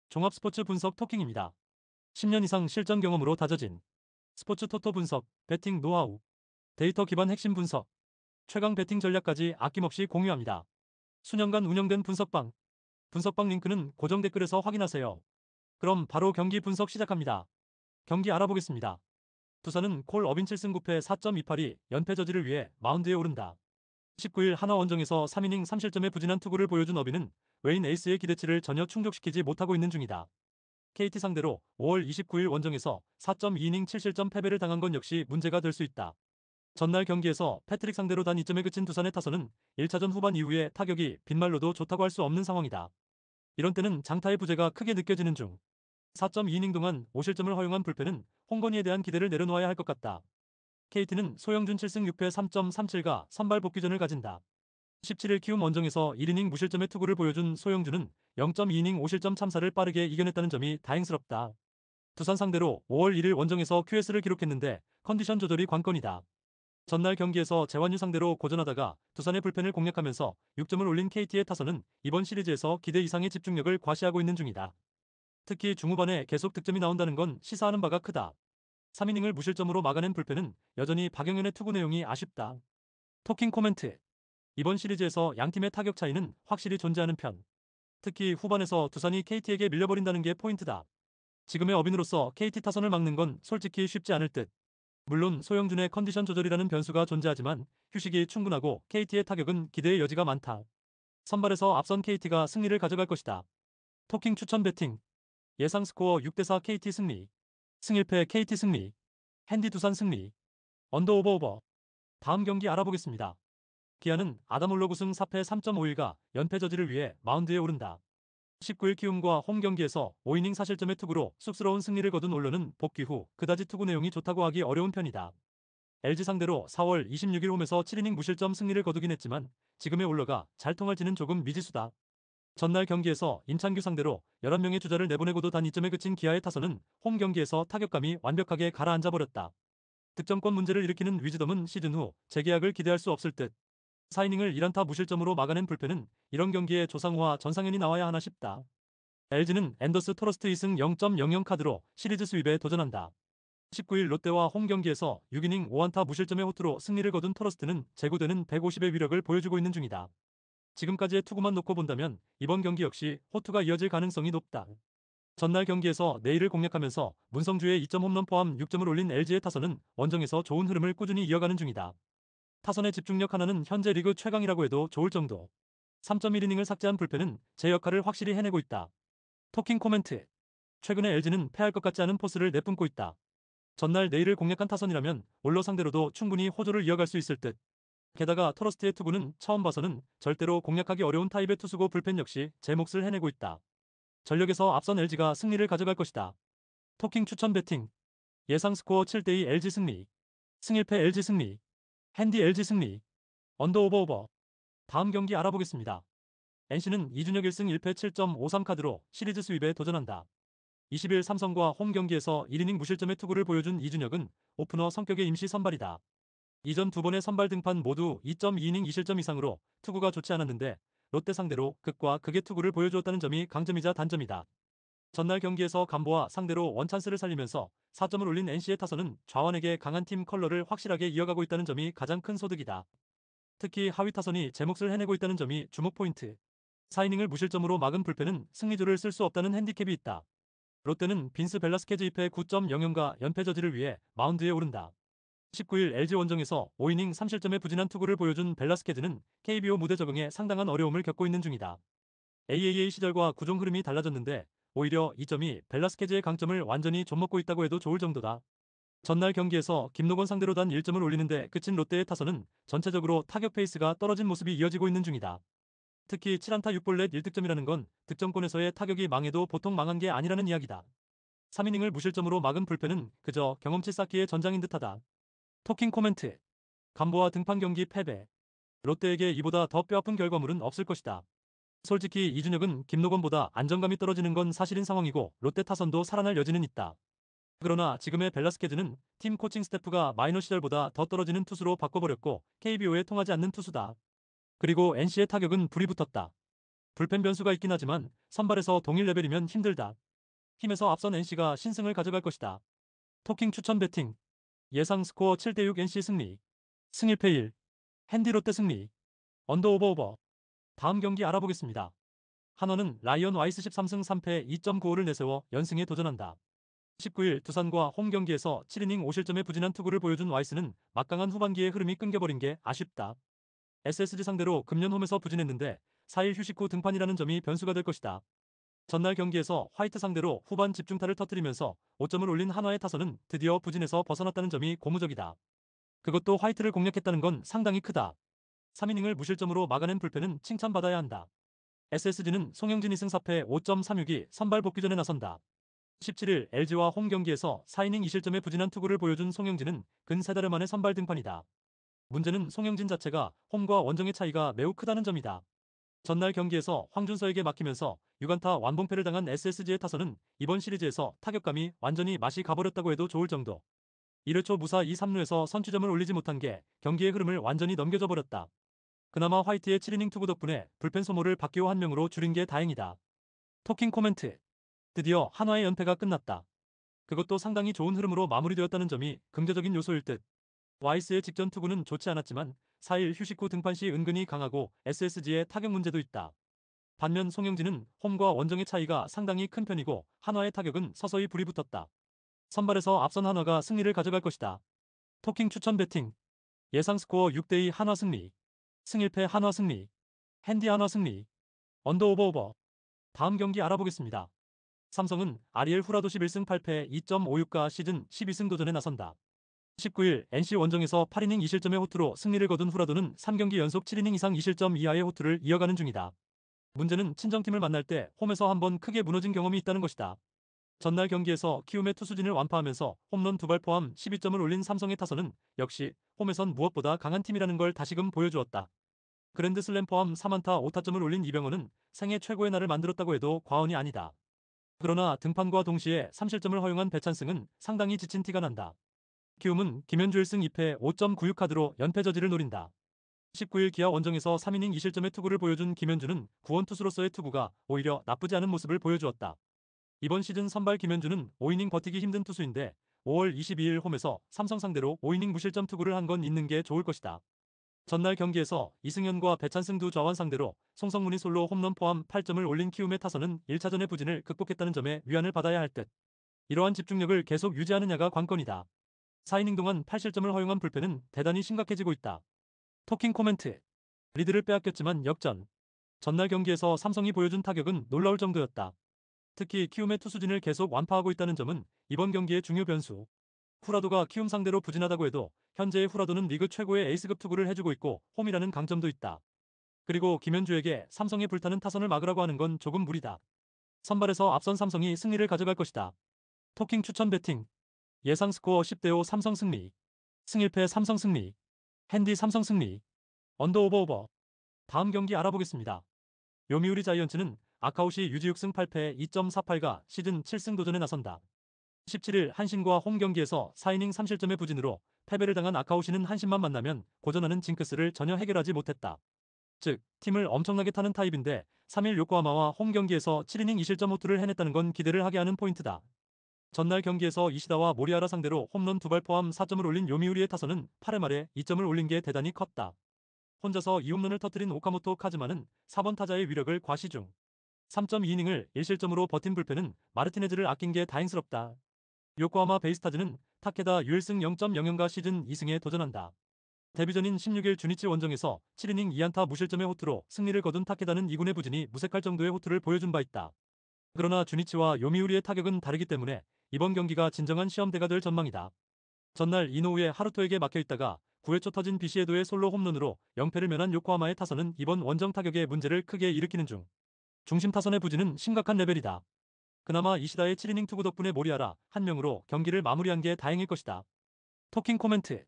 종합스포츠 분석 토킹입니다. 10년 이상 실전 경험으로 다져진 스포츠 토토 분석, 배팅 노하우, 데이터 기반 핵심 분석, 최강 배팅 전략까지 아낌없이 공유합니다. 수년간 운영된 분석방 링크는 고정 댓글에서 확인하세요. 그럼 바로 경기 분석 시작합니다. 경기 알아보겠습니다. 두산은 콜 어빈 7승 9패 4.28이 연패 저지를 위해 마운드에 오른다. 19일 하나 원정에서 3이닝 3실점의 부진한 투구를 보여준 어빈은 웨인 에이스의 기대치를 전혀 충족시키지 못하고 있는 중이다. KT 상대로 5월 29일 원정에서 4.2이닝 7실점 패배를 당한 건 역시 문제가 될 수 있다. 전날 경기에서 패트릭 상대로 단 2점에 그친 두산의 타선은 1차전 후반 이후에 타격이 빈말로도 좋다고 할 수 없는 상황이다. 이런 때는 장타의 부재가 크게 느껴지는 중 4.2이닝 동안 5실점을 허용한 불펜은 홍건희에 대한 기대를 내려놓아야 할 것 같다. KT는 소영준 7승 6패 3.37가 선발 복귀전을 가진다. 17일 키움 원정에서 1이닝 무실점의 투구를 보여준 소영준은 0.2이닝 5실점 참사를 빠르게 이겨냈다는 점이 다행스럽다. 두산 상대로 5월 1일 원정에서 QS를 기록했는데 컨디션 조절이 관건이다. 전날 경기에서 재환유 상대로 고전하다가 두산의 불펜을 공략하면서 6점을 올린 KT의 타선은 이번 시리즈에서 기대 이상의 집중력을 과시하고 있는 중이다. 특히 중후반에 계속 득점이 나온다는 건 시사하는 바가 크다. 3이닝을 무실점으로 막아낸 불펜은 여전히 박영현의 투구 내용이 아쉽다. 토킹 코멘트. 이번 시리즈에서 양팀의 타격 차이는 확실히 존재하는 편. 특히 후반에서 두산이 KT에게 밀려버린다는 게 포인트다. 지금의 어빈으로서 KT 타선을 막는 건 솔직히 쉽지 않을 듯. 물론 소영준의 컨디션 조절이라는 변수가 존재하지만 휴식이 충분하고 KT의 타격은 기대의 여지가 많다. 선발에서 앞선 KT가 승리를 가져갈 것이다. 토킹 추천 배팅. 예상 스코어 6대4 KT 승리. 승1패 KT 승리. 핸디 두산 승리. 언더 오버. 다음 경기 알아보겠습니다. 기아는 아담 올로 우승 4패 3.51가 연패 저지를 위해 마운드에 오른다. 19일 키움과 홈 경기에서 5이닝 4실점의 투구로 쑥스러운 승리를 거둔 올로는 복귀 후 그다지 투구 내용이 좋다고 하기 어려운 편이다. LG 상대로 4월 26일 홈에서 7이닝 무실점 승리를 거두긴 했지만 지금의 올로가 잘 통할지는 조금 미지수다. 전날 경기에서 임창규 상대로 11명의 주자를 내보내고도 단 2점에 그친 기아의 타선은 홈 경기에서 타격감이 완벽하게 가라앉아 버렸다. 득점권 문제를 일으키는 위즈덤은 시즌 후 재계약을 기대할 수 없을 듯. 4이닝을 1안타 무실점으로 막아낸 불펜은 이런 경기에 조상우와 전상현이 나와야 하나 싶다. LG는 앤더스 토러스트 2승 0.00 카드로 시리즈 수입에 도전한다. 19일 롯데와 홈 경기에서 6이닝 5안타 무실점의 호투로 승리를 거둔 토러스트는 제고되는 150의 위력을 보여주고 있는 중이다. 지금까지의 투구만 놓고 본다면 이번 경기 역시 호투가 이어질 가능성이 높다. 전날 경기에서 내일을 공략하면서 문성주의 2점 홈런 포함 6점을 올린 LG의 타선은 원정에서 좋은 흐름을 꾸준히 이어가는 중이다. 타선의 집중력 하나는 현재 리그 최강이라고 해도 좋을 정도. 3.1이닝을 삭제한 불펜은 제 역할을 확실히 해내고 있다. 토킹 코멘트. 최근에 LG는 패할 것 같지 않은 포스를 내뿜고 있다. 전날 내일을 공략한 타선이라면 올로 상대로도 충분히 호조를 이어갈 수 있을 듯. 게다가 토러스트의 투구는 처음 봐서는 절대로 공략하기 어려운 타입의 투수고 불펜 역시 제 몫을 해내고 있다. 전력에서 앞선 LG가 승리를 가져갈 것이다. 토킹 추천 배팅. 예상 스코어 7대2 LG 승리. 승1패 LG 승리. 핸디 LG 승리. 언더 오버. 다음 경기 알아보겠습니다. NC는 이준혁 1승 1패 7.53 카드로 시리즈 수입에 도전한다. 20일 삼성과 홈 경기에서 1이닝 무실점의 투구를 보여준 이준혁은 오프너 성격의 임시 선발이다. 이전 두 번의 선발 등판 모두 2.2이닝 2실점 이상으로 투구가 좋지 않았는데 롯데 상대로 극과 극의 투구를 보여주었다는 점이 강점이자 단점이다. 전날 경기에서 감보와 상대로 원찬스를 살리면서 4점을 올린 NC의 타선은 좌완에게 강한 팀 컬러를 확실하게 이어가고 있다는 점이 가장 큰 소득이다. 특히 하위 타선이 제 몫을 해내고 있다는 점이 주목 포인트. 4이닝을 무실점으로 막은 불펜은 승리조를 쓸 수 없다는 핸디캡이 있다. 롯데는 빈스 벨라스케즈 2패 9.00가 연패 저지를 위해 마운드에 오른다. 19일 LG 원정에서 5이닝 3실점의 부진한 투구를 보여준 벨라스케즈는 KBO 무대 적응에 상당한 어려움을 겪고 있는 중이다. AAA 시절과 구종 흐름이 달라졌는데 오히려 이 점이 벨라스케즈의 강점을 완전히 좀먹고 있다고 해도 좋을 정도다. 전날 경기에서 김노건 상대로 단 1점을 올리는데 그친 롯데의 타선은 전체적으로 타격 페이스가 떨어진 모습이 이어지고 있는 중이다. 특히 7안타 6볼넷 1득점이라는 건 득점권에서의 타격이 망해도 보통 망한 게 아니라는 이야기다. 3이닝을 무실점으로 막은 불펜은 그저 경험치 쌓기의 전장인 듯하다. 토킹 코멘트. 감보와 등판 경기 패배. 롯데에게 이보다 더 뼈아픈 결과물은 없을 것이다. 솔직히 이준혁은 김노건보다 안정감이 떨어지는 건 사실인 상황이고 롯데 타선도 살아날 여지는 있다. 그러나 지금의 벨라스케즈는 팀 코칭 스태프가 마이너 시절보다 더 떨어지는 투수로 바꿔버렸고 KBO에 통하지 않는 투수다. 그리고 NC의 타격은 불이 붙었다. 불펜 변수가 있긴 하지만 선발에서 동일 레벨이면 힘들다. 힘에서 앞선 NC가 신승을 가져갈 것이다. 토킹 추천 배팅. 예상 스코어 7대6 NC 승리. 승 1패 1. 핸디 롯데 승리. 언더 오버. 다음 경기 알아보겠습니다. 한화는 라이언 와이스 13승 3패 2.95를 내세워 연승에 도전한다. 19일 두산과 홈 경기에서 7이닝 5실점의 부진한 투구를 보여준 와이스는 막강한 후반기의 흐름이 끊겨버린 게 아쉽다. SSG 상대로 금년 홈에서 부진했는데 4일 휴식 후 등판이라는 점이 변수가 될 것이다. 전날 경기에서 화이트 상대로 후반 집중타를 터뜨리면서 5점을 올린 한화의 타선은 드디어 부진에서 벗어났다는 점이 고무적이다. 그것도 화이트를 공략했다는 건 상당히 크다. 3이닝을 무실점으로 막아낸 불펜은 칭찬받아야 한다. SSG는 송영진 2승 4패 5.36이 선발 복귀 전에 나선다. 17일 LG와 홈 경기에서 4이닝 2실점의 부진한 투구를 보여준 송영진은 근 3달여 만에 선발 등판이다. 문제는 송영진 자체가 홈과 원정의 차이가 매우 크다는 점이다. 전날 경기에서 황준서에게 막히면서 6안타 완봉패를 당한 SSG의 타선은 이번 시리즈에서 타격감이 완전히 맛이 가버렸다고 해도 좋을 정도. 1회 초 무사 2, 3루에서 선취점을 올리지 못한 게 경기의 흐름을 완전히 넘겨줘 버렸다. 그나마 화이트의 7이닝 투구 덕분에 불펜 소모를 박기호 한 명으로 줄인 게 다행이다. 토킹 코멘트. 드디어 한화의 연패가 끝났다. 그것도 상당히 좋은 흐름으로 마무리되었다는 점이 긍정적인 요소일 듯. 와이스의 직전 투구는 좋지 않았지만 4일 휴식 후 등판 시 은근히 강하고 SSG의 타격 문제도 있다. 반면 송영진은 홈과 원정의 차이가 상당히 큰 편이고 한화의 타격은 서서히 불이 붙었다. 선발에서 앞선 한화가 승리를 가져갈 것이다. 토킹 추천 배팅. 예상 스코어 6대2 한화 승리. 승 1패 한화 승리. 핸디 한화 승리. 언더 오버. 다음 경기 알아보겠습니다. 삼성은 아리엘 후라도 11승 8패 2.56가 시즌 12승 도전에 나선다. 19일 NC 원정에서 8이닝 2실점의 호투로 승리를 거둔 후라도는 3경기 연속 7이닝 이상 2실점 이하의 호투를 이어가는 중이다. 문제는 친정팀을 만날 때 홈에서 한번 크게 무너진 경험이 있다는 것이다. 전날 경기에서 키움의 투수진을 완파하면서 홈런 2발 포함 12점을 올린 삼성의 타선은 역시 홈에선 무엇보다 강한 팀이라는 걸 다시금 보여주었다. 그랜드슬램 포함 3안타 5타점을 올린 이병헌은 생애 최고의 날을 만들었다고 해도 과언이 아니다. 그러나 등판과 동시에 3실점을 허용한 배찬승은 상당히 지친 티가 난다. 키움은 김현주 1승 2패 5.96 카드로 연패 저지를 노린다. 19일 기아 원정에서 3이닝 2실점의 투구를 보여준 김현주는 구원 투수로서의 투구가 오히려 나쁘지 않은 모습을 보여주었다. 이번 시즌 선발 김현주는 5이닝 버티기 힘든 투수인데 5월 22일 홈에서 삼성 상대로 5이닝 무실점 투구를 한 건 있는 게 좋을 것이다. 전날 경기에서 이승현과 배찬승 두 좌완 상대로 송성문이 솔로 홈런 포함 8점을 올린 키움의 타선은 1차전의 부진을 극복했다는 점에 위안을 받아야 할 듯. 이러한 집중력을 계속 유지하느냐가 관건이다. 4이닝 동안 8실점을 허용한 불펜은 대단히 심각해지고 있다. 토킹 코멘트. 리드를 빼앗겼지만 역전. 전날 경기에서 삼성이 보여준 타격은 놀라울 정도였다. 특히 키움의 투수진을 계속 완파하고 있다는 점은 이번 경기의 중요 변수. 후라도가 키움 상대로 부진하다고 해도 현재의 후라도는 리그 최고의 에이스급 투구를 해주고 있고 홈이라는 강점도 있다. 그리고 김현주에게 삼성의 불타는 타선을 막으라고 하는 건 조금 무리다. 선발에서 앞선 삼성이 승리를 가져갈 것이다. 토킹 추천 배팅. 예상 스코어 10대5 삼성 승리. 승 1패 삼성 승리. 핸디 삼성 승리. 언더 오버. 다음 경기 알아보겠습니다. 요미우리 자이언츠는 아카우시 유지 6승 8패 2.48가 시즌 7승 도전에 나선다. 17일 한신과 홈 경기에서 4이닝 3실점의 부진으로 패배를 당한 아카우시는 한신만 만나면 고전하는 징크스를 전혀 해결하지 못했다. 즉, 팀을 엄청나게 타는 타입인데 3일 요코하마와 홈 경기에서 7이닝 2실점 호투를 해냈다는 건 기대를 하게 하는 포인트다. 전날 경기에서 이시다와 모리아라 상대로 홈런 2발 포함 4점을 올린 요미우리의 타선은 8회 말에 2점을 올린 게 대단히 컸다. 혼자서 2홈런을 터뜨린 오카모토 카즈마는 4번 타자의 위력을 과시 중. 3.2이닝을 1실점으로 버틴 불펜은 마르티네즈를 아낀 게 다행스럽다. 요코하마 베이스타즈는 타케다 유일승 0.00가 시즌 2승에 도전한다. 데뷔전인 16일 주니치 원정에서 7이닝 2안타 무실점의 호투로 승리를 거둔 타케다는 2군의 부진이 무색할 정도의 호투를 보여준 바 있다. 그러나 주니치와 요미우리의 타격은 다르기 때문에 이번 경기가 진정한 시험대가 될 전망이다. 전날 이노우의 하루토에게 막혀있다가 9회 초 터진 비시에도의 솔로 홈런으로 0패를 면한 요코하마의 타선은 이번 원정 타격에 문제를 크게 일으키는 중. 중심 타선의 부진은 심각한 레벨이다. 그나마 이시다의 7이닝 투구 덕분에 모리아라 한 명으로 경기를 마무리한 게 다행일 것이다. 토킹 코멘트.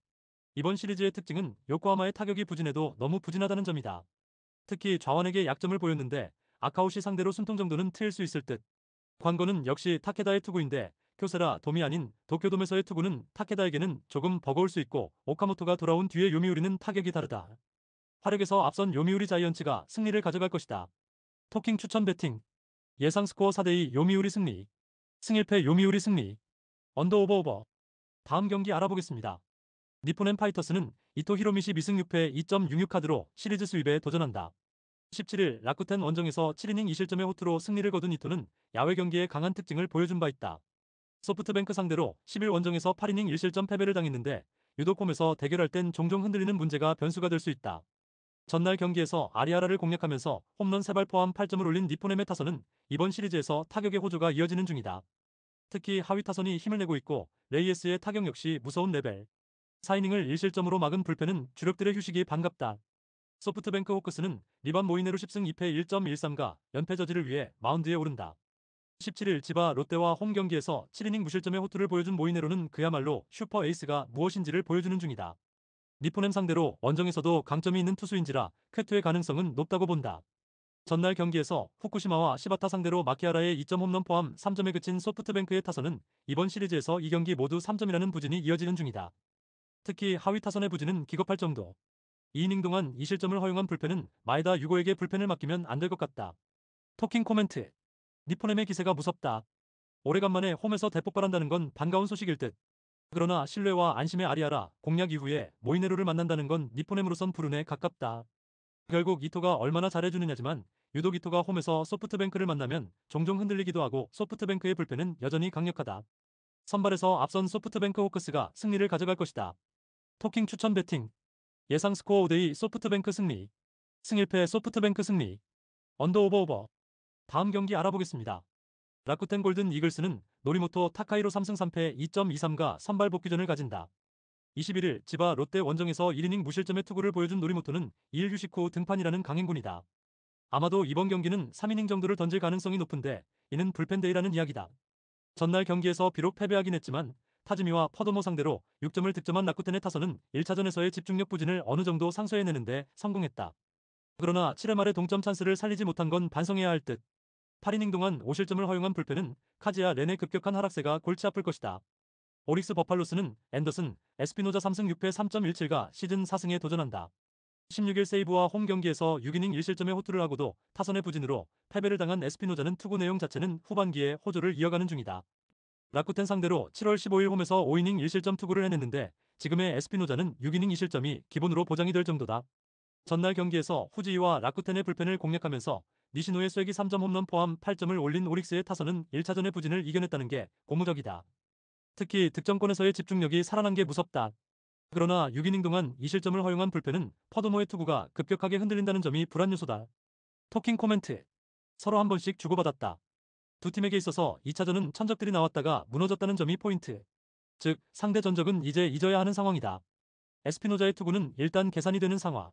이번 시리즈의 특징은 요코하마의 타격이 부진해도 너무 부진하다는 점이다. 특히 좌완에게 약점을 보였는데 아카우시 상대로 숨통 정도는 트일 수 있을 듯. 관건은 역시 타케다의 투구인데 쿄세라 돔이 아닌 도쿄돔에서의 투구는 타케다에게는 조금 버거울 수 있고 오카모토가 돌아온 뒤에 요미우리는 타격이 다르다. 화력에서 앞선 요미우리 자이언츠가 승리를 가져갈 것이다. 토킹 추천 배팅. 예상 스코어 4대2 요미우리 승리. 승1패 요미우리 승리. 언더 오버. 다음 경기 알아보겠습니다. 니포넨 파이터스는 이토 히로미시 미승 6패 2.66 카드로 시리즈 수입에 도전한다. 17일 라쿠텐 원정에서 7이닝 2실점의 호투로 승리를 거둔 이토는 야외 경기에 강한 특징을 보여준 바 있다. 소프트뱅크 상대로 10일 원정에서 8이닝 1실점 패배를 당했는데 유독 홈에서 대결할 땐 종종 흔들리는 문제가 변수가 될 수 있다. 전날 경기에서 아리아라를 공략하면서 홈런 3발 포함 8점을 올린 니포넴의 타선은 이번 시리즈에서 타격의 호조가 이어지는 중이다. 특히 하위 타선이 힘을 내고 있고 레이에스의 타격 역시 무서운 레벨. 4이닝을 1실점으로 막은 불펜은 주력들의 휴식이 반갑다. 소프트뱅크 호크스는 리반 모이네로 10승 2패 1.13가 연패 저지를 위해 마운드에 오른다. 17일 지바 롯데와 홈 경기에서 7이닝 무실점의 호투를 보여준 모이네로는 그야말로 슈퍼 에이스가 무엇인지를 보여주는 중이다. 니포넴 상대로 원정에서도 강점이 있는 투수인지라 쾌투의 가능성은 높다고 본다. 전날 경기에서 후쿠시마와 시바타 상대로 마키아라의 2점 홈런 포함 3점에 그친 소프트뱅크의 타선은 이번 시리즈에서 2경기 모두 3점이라는 부진이 이어지는 중이다. 특히 하위 타선의 부진은 기겁할 정도. 2이닝 동안 2실점을 허용한 불펜은 마에다 유고에게 불펜을 맡기면 안 될 것 같다. 토킹 코멘트. 니포넴의 기세가 무섭다. 오래간만에 홈에서 대폭발한다는 건 반가운 소식일 듯. 그러나 신뢰와 안심의 아리아라 공략 이후에 모이네로를 만난다는 건 니포넴으로선 불운에 가깝다. 결국 이토가 얼마나 잘해주느냐지만 유독 이토가 홈에서 소프트뱅크를 만나면 종종 흔들리기도 하고 소프트뱅크의 불펜은 여전히 강력하다. 선발에서 앞선 소프트뱅크 호크스가 승리를 가져갈 것이다. 토킹 추천 배팅. 예상 스코어 5대2 소프트뱅크 승리. 승1패 소프트뱅크 승리. 언더 오버. 다음 경기 알아보겠습니다. 라쿠텐 골든 이글스는 노리모토 타카이로 3승 3패 2.23가 선발 복귀전을 가진다. 21일 지바 롯데 원정에서 1이닝 무실점의 투구를 보여준 노리모토는 2일 휴식 후 등판이라는 강행군이다. 아마도 이번 경기는 3이닝 정도를 던질 가능성이 높은데 이는 불펜데이라는 이야기다. 전날 경기에서 비록 패배하긴 했지만 타즈미와 퍼도모 상대로 6점을 득점한 라쿠텐의 타선은 1차전에서의 집중력 부진을 어느 정도 상쇄해내는데 성공했다. 그러나 7회 말에 동점 찬스를 살리지 못한 건 반성해야 할 듯. 8이닝 동안 5실점을 허용한 불펜은 카지야 렌의 급격한 하락세가 골치 아플 것이다. 오릭스 버팔로스는 앤더슨, 에스피노자 3승 6패 3.17가 시즌 4승에 도전한다. 16일 세이브와 홈 경기에서 6이닝 1실점의 호투를 하고도 타선의 부진으로 패배를 당한 에스피노자는 투구 내용 자체는 후반기에 호조를 이어가는 중이다. 라쿠텐 상대로 7월 15일 홈에서 5이닝 1실점 투구를 해냈는데 지금의 에스피노자는 6이닝 2실점이 기본으로 보장이 될 정도다. 전날 경기에서 후지이와 라쿠텐의 불펜을 공략하면서 니시노의 쐐기 3점 홈런 포함 8점을 올린 오릭스의 타선은 1차전의 부진을 이겨냈다는 게 고무적이다. 특히 득점권에서의 집중력이 살아난 게 무섭다. 그러나 6이닝 동안 2실점을 허용한 불펜은 퍼도모의 투구가 급격하게 흔들린다는 점이 불안 요소다. 토킹 코멘트. 서로 한 번씩 주고받았다. 두 팀에게 있어서 2차전은 천적들이 나왔다가 무너졌다는 점이 포인트. 즉 상대 전적은 이제 잊어야 하는 상황이다. 에스피노자의 투구는 일단 계산이 되는 상황.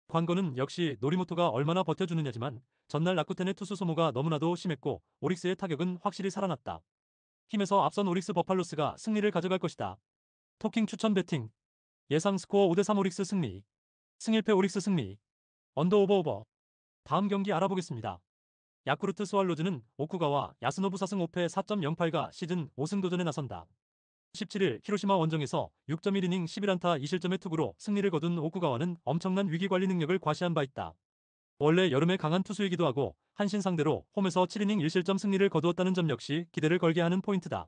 관건은 역시 노리모토가 얼마나 버텨주느냐지만 전날 라쿠텐의 투수 소모가 너무나도 심했고 오릭스의 타격은 확실히 살아났다. 힘에서 앞선 오릭스 버팔로스가 승리를 가져갈 것이다. 토킹 추천 배팅. 예상 스코어 5대3 오릭스 승리. 승1패 오릭스 승리. 언더 오버. 다음 경기 알아보겠습니다. 야쿠르트 스왈로즈는 오쿠가와 야스노부 4승 5패 4.08가 시즌 5승 도전에 나선다. 17일 히로시마 원정에서 6.1이닝 11안타 2실점의 투구로 승리를 거둔 오쿠가와는 엄청난 위기관리 능력을 과시한 바 있다. 원래 여름에 강한 투수이기도 하고 한신 상대로 홈에서 7이닝 1실점 승리를 거두었다는 점 역시 기대를 걸게 하는 포인트다.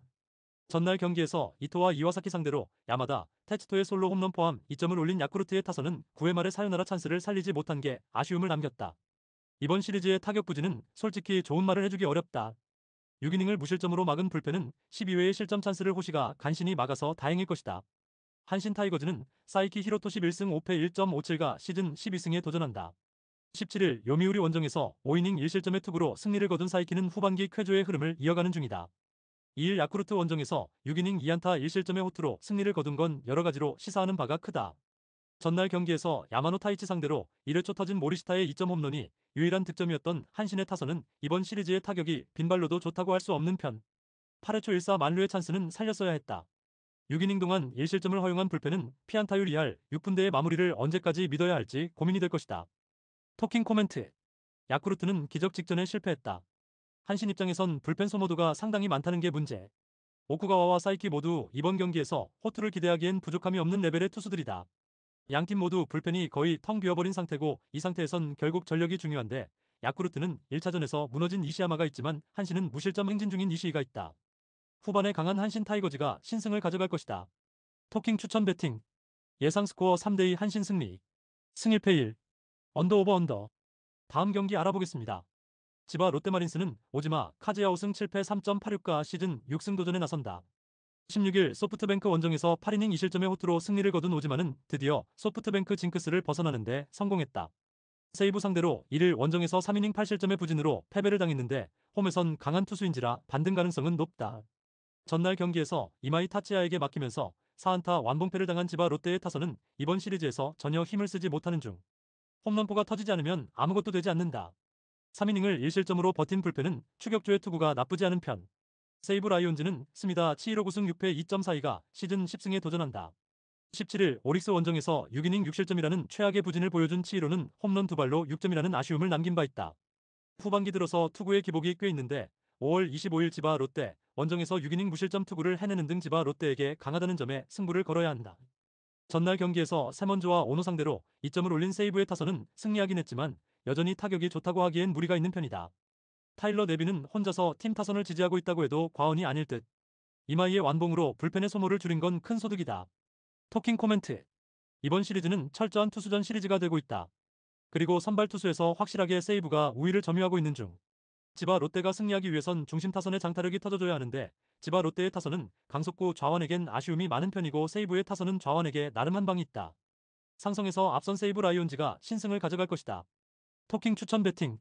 전날 경기에서 이토와 이와사키 상대로 야마다, 테츠토의 솔로 홈런 포함 2점을 올린 야쿠르트의 타선은 9회 말에 사요나라 찬스를 살리지 못한 게 아쉬움을 남겼다. 이번 시리즈의 타격 부진은 솔직히 좋은 말을 해주기 어렵다. 6이닝을 무실점으로 막은 불펜은 12회의 실점 찬스를 호시가 간신히 막아서 다행일 것이다. 한신 타이거즈는 사이키 히로토시 1승 5패 1.57가 시즌 12승에 도전한다. 17일 요미우리 원정에서 5이닝 1실점의 투구로 승리를 거둔 사이키는 후반기 쾌조의 흐름을 이어가는 중이다. 2일 야쿠르트 원정에서 6이닝 2안타 1실점의 호투로 승리를 거둔 건 여러가지로 시사하는 바가 크다. 전날 경기에서 야마노 타이치 상대로 1회 초 터진 모리시타의 2점 홈런이 유일한 득점이었던 한신의 타선은 이번 시리즈의 타격이 빈발로도 좋다고 할 수 없는 편. 8회 초 1사 만루의 찬스는 살렸어야 했다. 6이닝 동안 1실점을 허용한 불펜은 피안타율 2할 6분대의 마무리를 언제까지 믿어야 할지 고민이 될 것이다. 토킹 코멘트. 야쿠르트는 기적 직전에 실패했다. 한신 입장에선 불펜 소모도가 상당히 많다는 게 문제. 오쿠가와와 사이키 모두 이번 경기에서 호투를 기대하기엔 부족함이 없는 레벨의 투수들이다. 양팀 모두 불펜이 거의 텅 비어버린 상태고 이 상태에선 결국 전력이 중요한데 야쿠르트는 1차전에서 무너진 이시야마가 있지만 한신은 무실점 행진 중인 이시이가 있다. 후반에 강한 한신 타이거즈가 신승을 가져갈 것이다. 토킹 추천 배팅. 예상 스코어 3대2 한신 승리. 승 1패 1. 언더 오버 언더. 다음 경기 알아보겠습니다. 지바 롯데마린스는 오지마 카즈야 5승 7패 3.86가 시즌 6승 도전에 나선다. 16일 소프트뱅크 원정에서 8이닝 2실점의 호투로 승리를 거둔 오지마는 드디어 소프트뱅크 징크스를 벗어나는데 성공했다. 세이브 상대로 1일 원정에서 3이닝 8실점의 부진으로 패배를 당했는데 홈에선 강한 투수인지라 반등 가능성은 높다. 전날 경기에서 이마이 타치야에게 맡기면서 4안타 완봉패를 당한 지바 롯데의 타선은 이번 시리즈에서 전혀 힘을 쓰지 못하는 중. 홈런포가 터지지 않으면 아무것도 되지 않는다. 3이닝을 1실점으로 버틴 불펜은 추격조의 투구가 나쁘지 않은 편. 세이브 라이온즈는 스미다 치히로 9승 6패 2.42가 시즌 10승에 도전한다. 17일 오릭스 원정에서 6이닝 6실점이라는 최악의 부진을 보여준 치히로는 홈런 2발로 6점이라는 아쉬움을 남긴 바 있다. 후반기 들어서 투구의 기복이 꽤 있는데 5월 25일 지바 롯데 원정에서 6이닝 무실점 투구를 해내는 등 지바 롯데에게 강하다는 점에 승부를 걸어야 한다. 전날 경기에서 세먼조와 오노 상대로 2점을 올린 세이브의 타선은 승리하긴 했지만 여전히 타격이 좋다고 하기엔 무리가 있는 편이다. 타일러 네비는 혼자서 팀 타선을 지지하고 있다고 해도 과언이 아닐 듯. 이마이의 완봉으로 불펜의 소모를 줄인 건 큰 소득이다. 토킹 코멘트. 이번 시리즈는 철저한 투수전 시리즈가 되고 있다. 그리고 선발 투수에서 확실하게 세이브가 우위를 점유하고 있는 중. 지바 롯데가 승리하기 위해선 중심 타선의 장타력이 터져줘야 하는데 지바 롯데의 타선은 강속구 좌완에겐 아쉬움이 많은 편이고 세이브의 타선은 좌완에게 나름 한 방이 있다. 상성에서 앞선 세이브 라이온즈가 신승을 가져갈 것이다. 토킹 추천 배팅.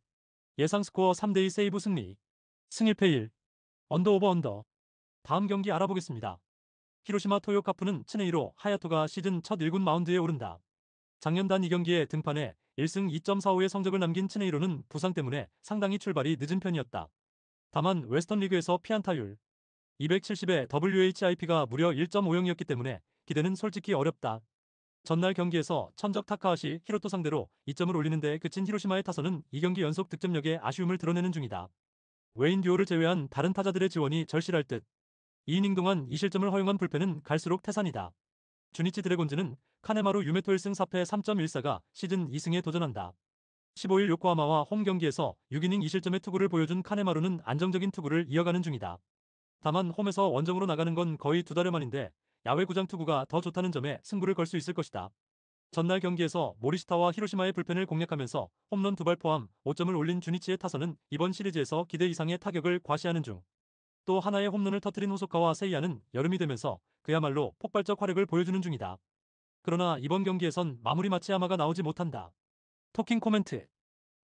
예상 스코어 3대2 세이브 승리. 승 1패 1. 언더 오버 언더. 다음 경기 알아보겠습니다. 히로시마 토요 카프는 츠네이로 하야토가 시즌 첫 1군 마운드에 오른다. 작년 단 2경기에 등판해 1승 2.45의 성적을 남긴 츠네이로는 부상 때문에 상당히 출발이 늦은 편이었다. 다만 웨스턴 리그에서 피안타율 270의 WHIP가 무려 1.50이었기 때문에 기대는 솔직히 어렵다. 전날 경기에서 천적 타카하시 히로토 상대로 2점을 올리는 데 그친 히로시마의 타선은 2경기 연속 득점력에 아쉬움을 드러내는 중이다. 웨인 듀오를 제외한 다른 타자들의 지원이 절실할 듯. 2이닝 동안 2실점을 허용한 불펜은 갈수록 태산이다. 주니치 드래곤즈는 카네마루 유메토 1승 4패 3.14가 시즌 2승에 도전한다. 15일 요코하마와 홈 경기에서 6이닝 2실점의 투구를 보여준 카네마루는 안정적인 투구를 이어가는 중이다. 다만 홈에서 원정으로 나가는 건 거의 2달여 만인데 야외 구장 투구가 더 좋다는 점에 승부를 걸 수 있을 것이다. 전날 경기에서 모리시타와 히로시마의 불펜을 공략하면서 홈런 2발 포함 5점을 올린 주니치의 타선은 이번 시리즈에서 기대 이상의 타격을 과시하는 중. 또 하나의 홈런을 터뜨린 호소카와 세이야는 여름이 되면서 그야말로 폭발적 화력을 보여주는 중이다. 그러나 이번 경기에선 마무리 마치야마가 나오지 못한다. 토킹 코멘트.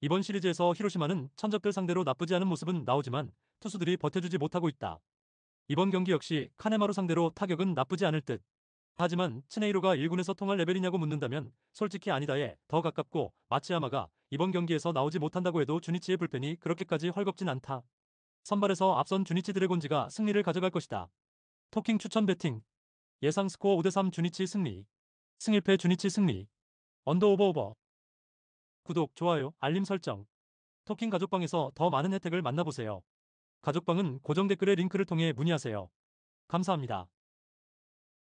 이번 시리즈에서 히로시마는 천적들 상대로 나쁘지 않은 모습은 나오지만 투수들이 버텨주지 못하고 있다. 이번 경기 역시 카네마루 상대로 타격은 나쁘지 않을 듯. 하지만 츠네이로가 1군에서 통할 레벨이냐고 묻는다면 솔직히 아니다에 더 가깝고 마츠야마가 이번 경기에서 나오지 못한다고 해도 주니치의 불펜이 그렇게까지 헐겁진 않다. 선발에서 앞선 주니치 드래곤즈가 승리를 가져갈 것이다. 토킹 추천 배팅. 예상 스코어 5대3 주니치 승리. 승 1패 주니치 승리. 언더 오버 오버. 구독, 좋아요, 알림 설정. 토킹 가족방에서 더 많은 혜택을 만나보세요. 가족방은 고정 댓글의 링크를 통해 문의하세요. 감사합니다.